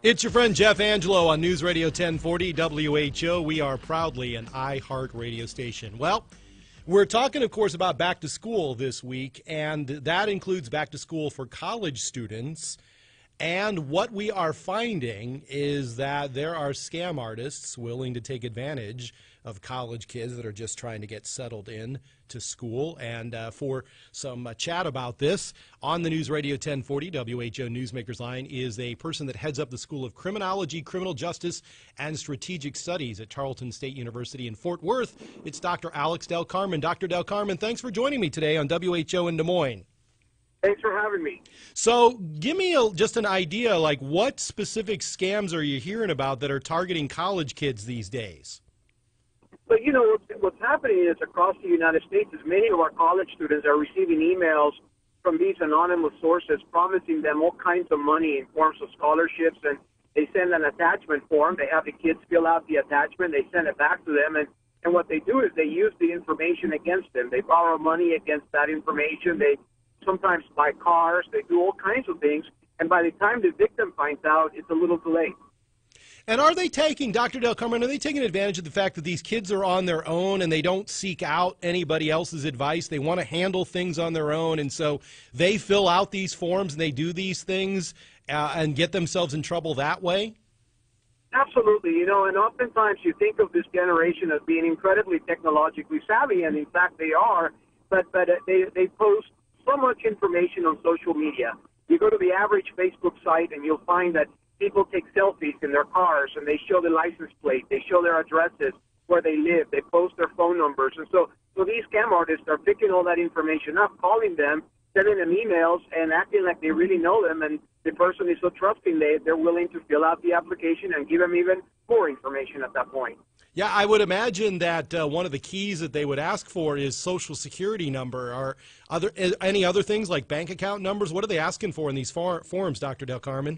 It's your friend Jeff Angelo on News Radio 1040 WHO. We are proudly an iHeart radio station. Well, we're talking, of course, about back to school this week, and that includes back to school for college students. And what we are finding is that there are scam artists willing to take advantage of college kids that are just trying to get settled in to school. And for some chat about this, on the News Radio 1040 WHO Newsmakers Line is a person that heads up the School of Criminology, Criminal Justice, and Strategic Studies at Tarleton State University in Fort Worth. It's Dr. Alex Del Carmen. Dr. Del Carmen, thanks for joining me today on WHO in Des Moines. Thanks for having me. So give me just an idea, like what specific scams are you hearing about that are targeting college kids these days? But you know, what's happening is across the United States is many of our college students are receiving emails from these anonymous sources promising them all kinds of money in forms of scholarships, and they send an attachment form. They have the kids fill out the attachment. They send it back to them, and what they do is they use the information against them. They borrow money against that information. They sometimes buy cars. They do all kinds of things, and by the time the victim finds out, it's a little too late. And are they taking, Dr. Del Carmen, are they taking advantage of the fact that these kids are on their own and they don't seek out anybody else's advice? They want to handle things on their own, and so they fill out these forms and they do these things and get themselves in trouble that way? Absolutely. You know, and oftentimes you think of this generation as being incredibly technologically savvy, and in fact they are, but they post so much information on social media. You go to the average Facebook site and you'll find that people take selfies in their cars and they show the license plate, they show their addresses, where they live, they post their phone numbers. And so these scam artists are picking all that information up, calling them, sending them emails, and acting like they really know them. And the person is so trusting, they're willing to fill out the application and give them even more information at that point. Yeah, I would imagine that one of the keys that they would ask for is Social Security number. Or any other things like bank account numbers? What are they asking for in these forms, Dr. Del Carmen?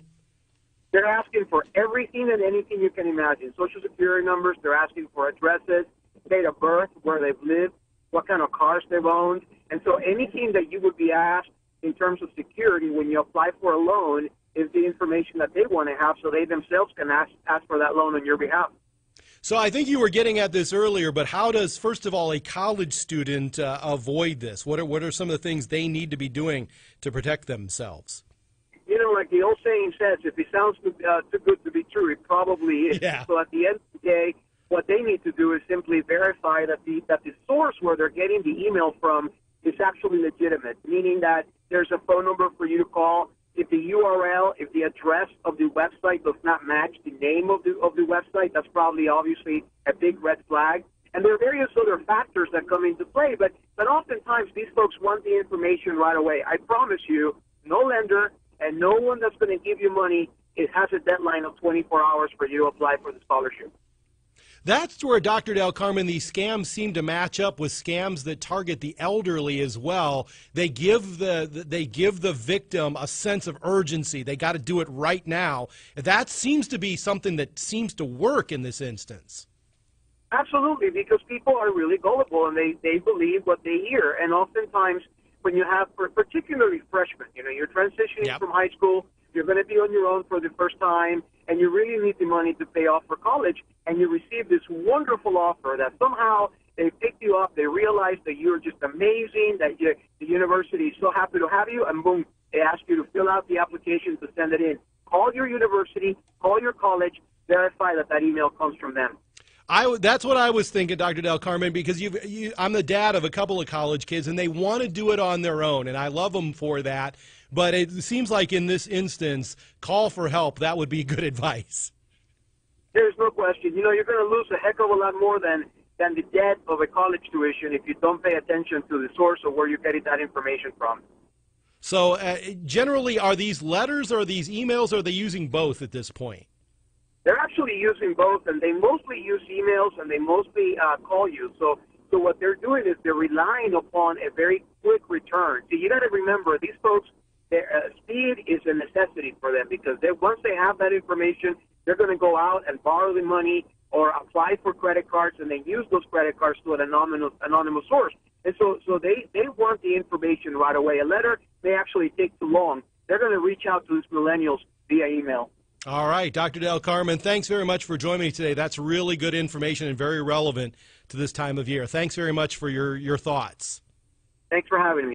They're asking for everything and anything you can imagine. Social Security numbers, they're asking for addresses, date of birth, where they've lived, what kind of cars they've owned. And so anything that you would be asked in terms of security when you apply for a loan is the information that they want to have, so they themselves can ask for that loan on your behalf. So I think you were getting at this earlier, but how does, first of all, a college student avoid this? What are some of the things they need to be doing to protect themselves? You know, like the old saying says, if it sounds too good to be true, it probably is. Yeah. So at the end of the day, what they need to do is simply verify that the source where they're getting the email from is actually legitimate, meaning that there's a phone number for you to call. If the URL, if the address of the website does not match the name of the website, that's probably obviously a big red flag. And there are various other factors that come into play, but oftentimes these folks want the information right away. I promise you, no lender and no one that's going to give you money, it has a deadline of 24 hours for you to apply for the scholarship. That's where, Dr. Del Carmen, these scams seem to match up with scams that target the elderly as well. They give the victim a sense of urgency. They got to do it right now. That seems to be something that seems to work in this instance. Absolutely, because people are really gullible and they believe what they hear. And oftentimes when you have, particularly freshmen, you know, you're transitioning from high school, you're going to be on your own for the first time, and you really need the money to pay off for college, and you receive this wonderful offer that somehow they picked you up, they realize that you're just amazing, that the university is so happy to have you, and boom, they ask you to fill out the application to send it in. Call your university, call your college, verify that email comes from them. That's what I was thinking, Dr. Del Carmen, because I'm the dad of a couple of college kids, and they want to do it on their own, and I love them for that. But it seems like in this instance, call for help. That would be good advice. There's no question. You know, you're going to lose a heck of a lot more than the debt of a college tuition if you don't pay attention to the source of where you're getting that information from. So generally, are these letters or these emails, or are they using both at this point? They're actually using both, and they mostly use emails, and they mostly call you. So what they're doing is they're relying upon a very quick return. So you got to remember, these folks, speed is a necessity for them, because once they have that information, they're going to go out and borrow the money or apply for credit cards, and then use those credit cards to an anonymous source. And so they want the information right away. A letter may actually take too long. They're going to reach out to these millennials via email. All right, Dr. Del Carmen, thanks very much for joining me today. That's really good information and very relevant to this time of year. Thanks very much for your thoughts. Thanks for having me.